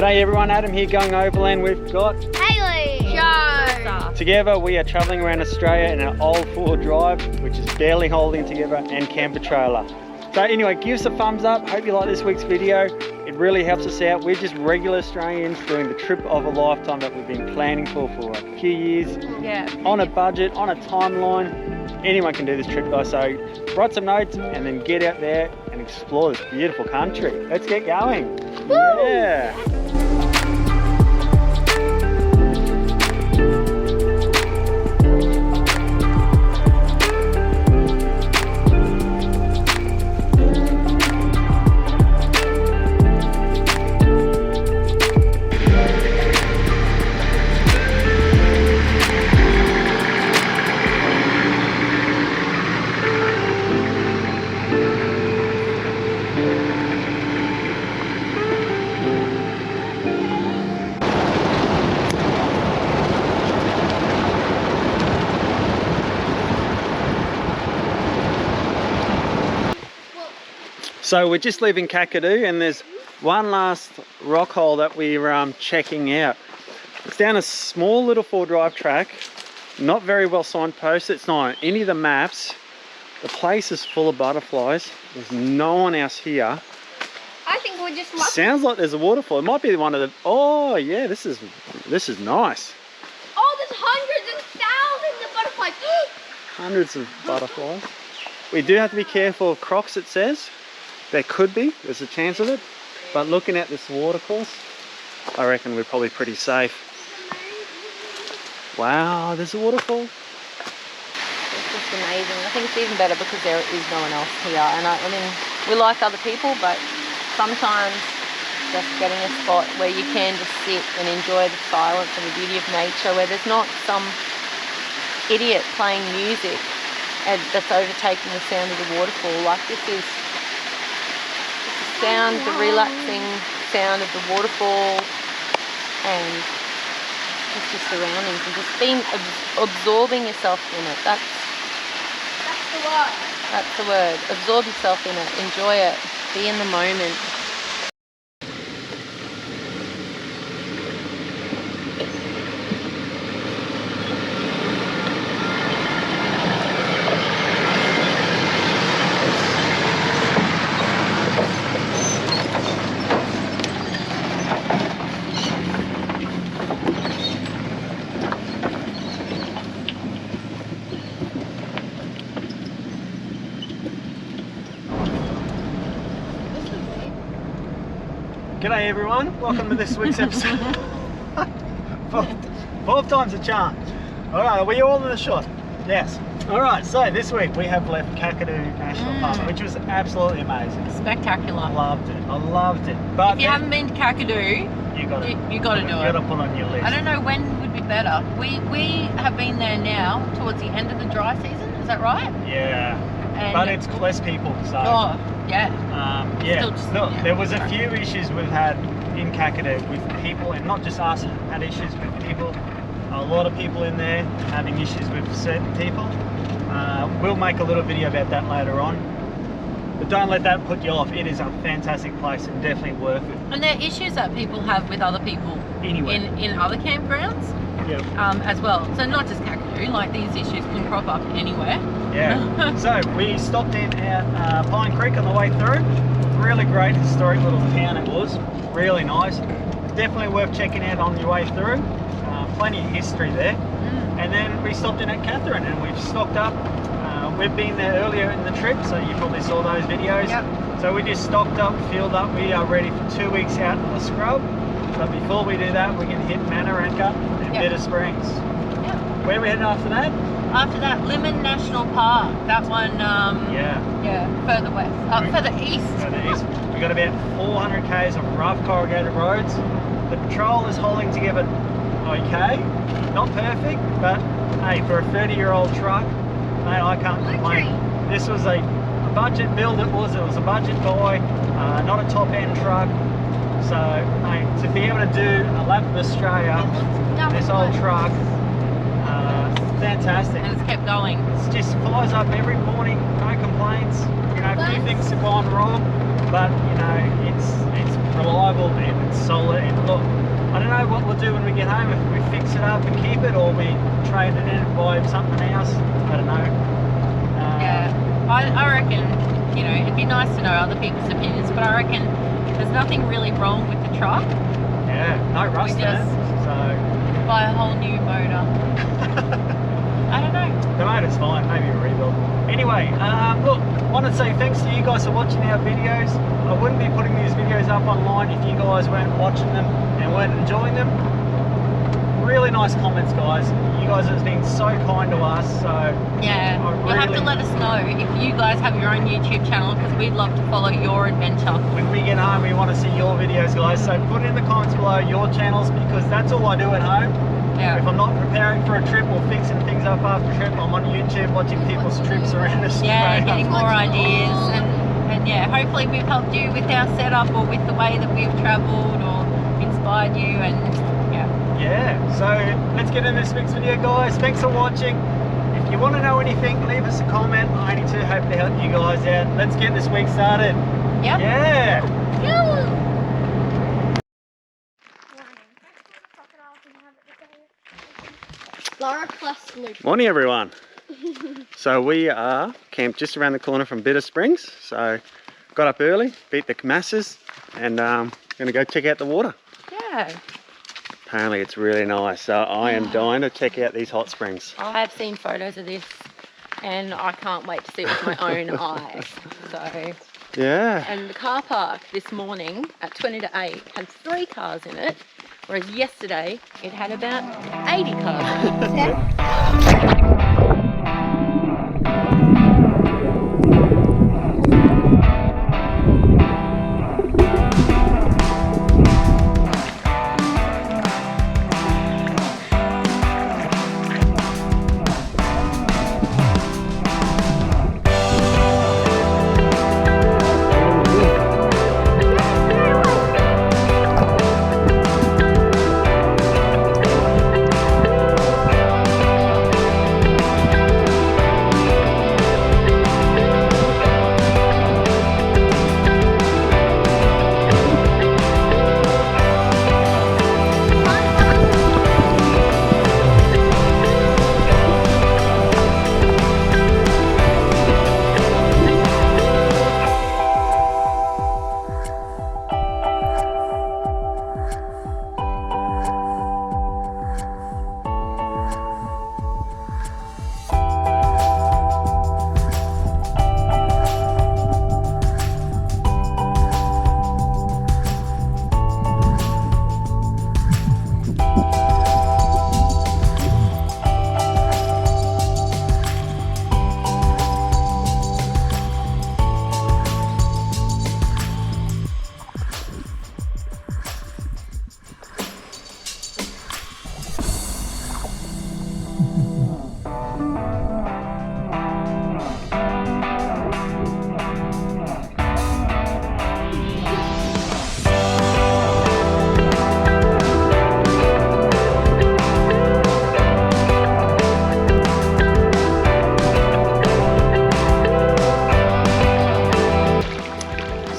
G'day everyone, Adam here going overland. We've got Haley! Joe! Together we are travelling around Australia in an old 4-wheel drive, which is barely holding together, and camper trailer. So anyway, give us a thumbs up. Hope you like this week's video. It really helps us out. We're just regular Australians doing the trip of a lifetime that we've been planning for a few years. Yeah. On a budget, on a timeline. Anyone can do this trip though, so write some notes and then get out there and explore this beautiful country. Let's get going. Woo! Yeah. So we're just leaving Kakadu and there's one last rock hole that we're checking out. It's down a small little 4-drive track, not very well signposted. It's not on any of the maps. The place is full of butterflies. There's no one else here. I think we're just lucky. Sounds like there's a waterfall. It might be one of the... Oh yeah, this is nice. Oh, there's hundreds and thousands of butterflies. Hundreds of butterflies. We do have to be careful of crocs, it says. There could be, there's a chance of it, but looking at this water course, I reckon we're probably pretty safe. Wow, there's a waterfall. It's just amazing. I think it's even better because there is no one else here. And I mean, we like other people, but sometimes just getting a spot where you can just sit and enjoy the silence and the beauty of nature, where there's not some idiot playing music and that's overtaking the sound of the waterfall. Like this is sound, the relaxing sound of the waterfall and just the surroundings and just being absorbing yourself in it. That's the word. That's the word. Absorb yourself in it. Enjoy it. Be in the moment. G'day everyone, welcome to this week's episode. Fourth time's a charm. Alright, are we all in the shot? Yes. Alright, so this week we have left Kakadu National Park, which was absolutely amazing. Spectacular. I loved it. But if you haven't been to Kakadu, you got to do it. You got to put on your list. I don't know when would be better. We have been there now towards the end of the dry season, is that right? Yeah. And but it's less people, so... Oh, yeah. There was a few issues we've had in Kakadu with people, and not just us, had issues with people. A lot of people in there having issues with certain people. We'll make a little video about that later on. But don't let that put you off. It is a fantastic place and definitely worth it. And there are issues that people have with other people anyway in other campgrounds. Yep. As well. So not just Kakadu, like these issues can crop up anywhere. Yeah. So we stopped in at Pine Creek on the way through. Really great historic little town it was. Really nice. Definitely worth checking out on your way through. Plenty of history there. And then we stopped in at Catherine and we've stocked up. We've been there earlier in the trip, so you probably saw those videos. Yep. So we just stocked up, filled up. We are ready for 2 weeks out in the scrub. But before we do that, we can hit Mataranka and Bitter Springs. Yep. Where are we heading after that? After that, Lemon National Park. That one, further west. Further east. Further east. We've got about 400 k's of rough corrugated roads. The patrol is holding together okay. Not perfect, but hey, for a 30-year-old truck, mate, I can't complain. This was a budget build, it was a budget buy, not a top-end truck. So, mate, to be able to do a lap of Australia, this old truck, fantastic. And it's kept going. It just flies up every morning, no complaints. You know, a few things have gone wrong, but you know, it's reliable and it's solid. And look, I don't know what we'll do when we get home, if we fix it up and keep it, or we trade it in and buy something else. I don't know. Yeah, I reckon, you know, it'd be nice to know other people's opinions, but I reckon there's nothing really wrong with the truck. Yeah, no rust in it. So buy a whole new motor. I don't know. The motor's fine, maybe a rebuild. Anyway, look, want to say thanks to you guys for watching our videos. I wouldn't be putting these videos up online if you guys weren't watching them and weren't enjoying them. Really nice comments, guys. You guys have been so kind to us. So yeah, you'll have to let us know if you guys have your own YouTube channel, because we'd love to follow your adventure. When we get home, we want to see your videos, guys. So put in the comments below your channels, because that's all I do at home. Yeah. If I'm not preparing for a trip or fixing things up after a trip, I'm on YouTube watching people's trips around Australia. Yeah, getting more ideas, and yeah, hopefully we've helped you with our setup or with the way that we've travelled, or inspired you, and yeah, so let's get in this week's video, guys. Thanks for watching. If you want to know anything, leave us a comment. I only too hope to help you guys out. Let's get this week started. Yep. Yeah. Laura plus Luke. Morning, everyone. So we are camped just around the corner from Bitter Springs. So got up early, beat the masses, and going to go check out the water. Yeah. Apparently it's really nice, so I am dying to check out these hot springs. I have seen photos of this, and I can't wait to see it with my own eyes. So yeah. And the car park this morning at 20 to 8 had 3 cars in it, whereas yesterday it had about 80 cars in it.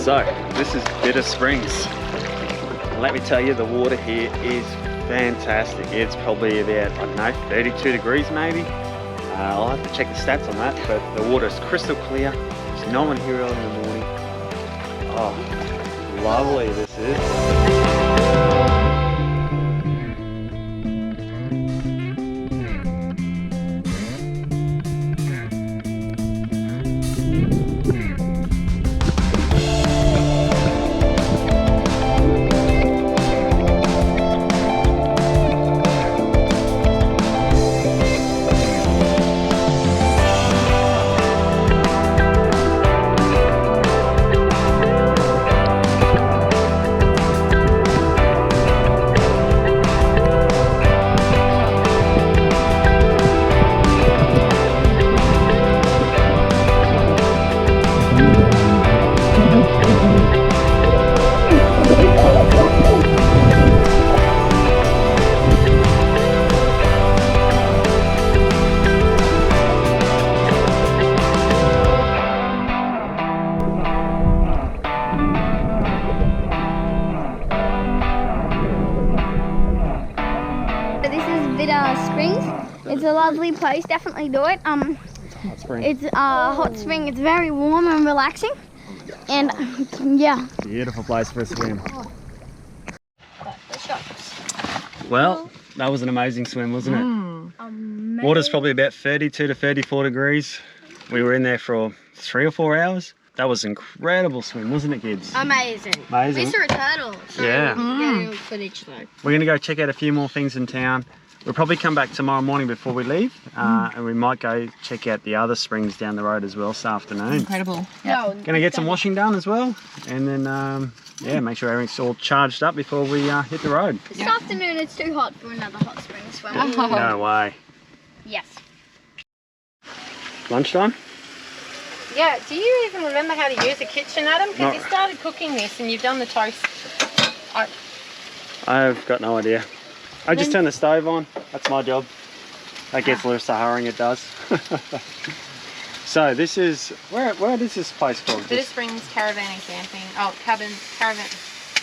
So, this is Bitter Springs. Let me tell you, the water here is fantastic. It's probably about, I don't know, 32 degrees maybe. I'll have to check the stats on that, but the water is crystal clear. There's no one here early in the morning. Oh, lovely this is. It's a lovely place. Definitely do it. Hot spring. It's a hot spring. It's very warm and relaxing. And yeah. Beautiful place for a swim. Well, that was an amazing swim, wasn't it? Amazing. Water's probably about 32 to 34 degrees. We were in there for 3 or 4 hours. That was an incredible swim, wasn't it, kids? Amazing. Amazing. We saw a turtle. So Yeah. Getting footage though. We're going to go check out a few more things in town. We'll probably come back tomorrow morning before we leave, and we might go check out the other springs down the road as well this afternoon. Incredible. Yeah. No, Going to get some washing done as well, and then yeah, make sure everything's all charged up before we hit the road. this afternoon it's too hot for another hot spring swim. No way. Yes. Lunchtime? Yeah, do you even remember how to use a kitchen, Adam? Not- Because you started cooking this and you've done the toast. I've got no idea. I just turn the stove on. That's my job. That gets a little Saharing, it does. So this is, where is this place called? Bitter Springs Caravan and Camping. Oh, caravan,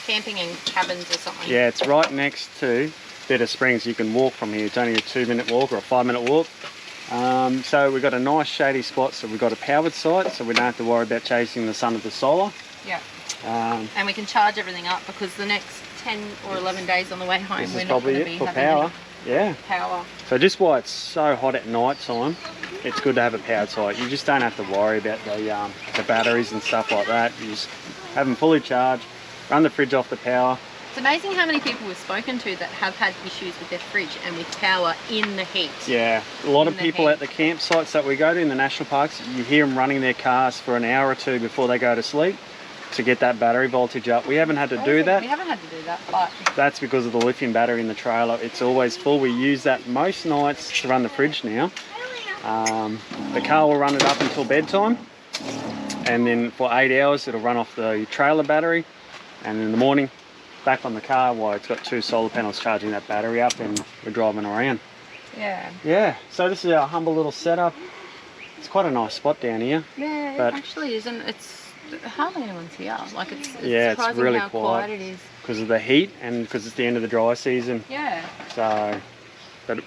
camping and cabins or something. Yeah, it's right next to Bitter Springs. You can walk from here. It's only a 2-minute walk or a 5-minute walk. So we've got a nice shady spot. So we've got a powered site, so we don't have to worry about chasing the sun with the solar. Yeah. And we can charge everything up because the next 10 or 11 days on the way home this we're is not probably going to be it for having power. any Yeah. power. So just why it's so hot at night time, it's good to have a powered site. You just don't have to worry about the batteries and stuff like that. You just have them fully charged, run the fridge off the power. It's amazing how many people we've spoken to that have had issues with their fridge and with power in the heat. Yeah, a lot of In the people heat. at the campsites that we go to in the national parks, you hear them running their cars for an hour or two before they go to sleep to get that battery voltage up. We haven't had to do that. We haven't had to do that, but That's because of the lithium battery in the trailer. It's always full. We use that most nights to run the fridge now. The car will run it up until bedtime, and then for 8 hours it'll run off the trailer battery, and in the morning back on the car while it's got 2 solar panels charging that battery up, and we're driving around. yeah. So this is our humble little setup. It's quite a nice spot down here. Yeah, But- it actually isn't. It's hardly anyone's here. Like it's Yeah, it's surprising really how quiet. quiet it is. Because of the heat and because it's the end of the dry season. Yeah. So but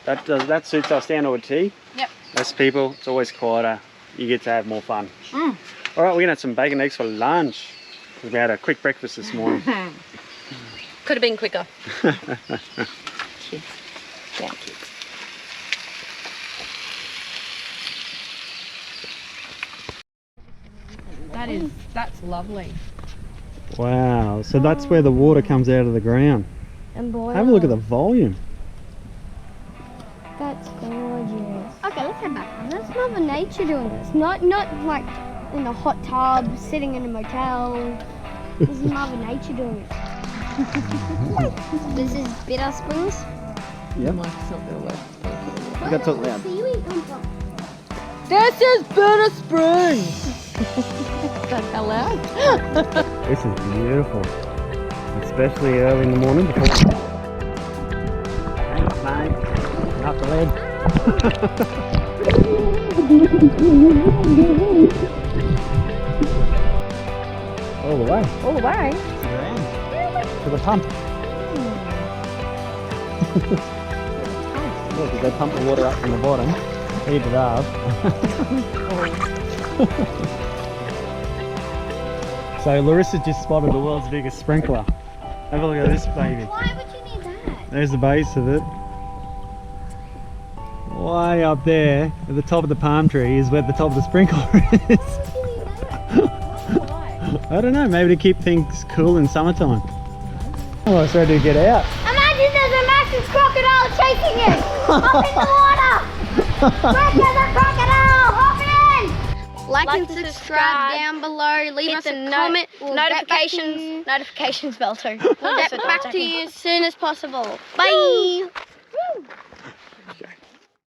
that suits us down to a T. Yep. Less people, it's always quieter. You get to have more fun. Mm. All right, we're gonna have some bacon eggs for lunch. We had a quick breakfast this morning. Could have been quicker. Kids. Yeah, kids. That's lovely. Wow, so that's where the water comes out of the ground. And boy, Have a look at the volume. That's gorgeous. Okay, let's head back. That's Mother Nature doing this. Not like in a hot tub, sitting in a motel. This is Mother Nature doing it. This is Bitter Springs. Yep. Mike's not going to work. I got to talk loud. Seaweed come from? This is Bitter Springs! Is that how loud? This is beautiful. Especially early in the morning before. Thanks, mate. Not the lead. All the way. All the way. To the pump. Look, they pump the water up from the bottom, heat it up. So Larissa just spotted the world's biggest sprinkler. Have a look at this baby. Why would you need that? There's the base of it. Way up there at the top of the palm tree is where the top of the sprinkler is. I don't know, maybe to keep things cool in summertime. Oh, it's ready to get out. Imagine there's a massive crocodile chasing you! Hop in the water! Quick, there's a crocodile! Hop in! Like and subscribe down below. Leave us a comment. Notifications bell too. We'll get back to you as soon as possible. Bye!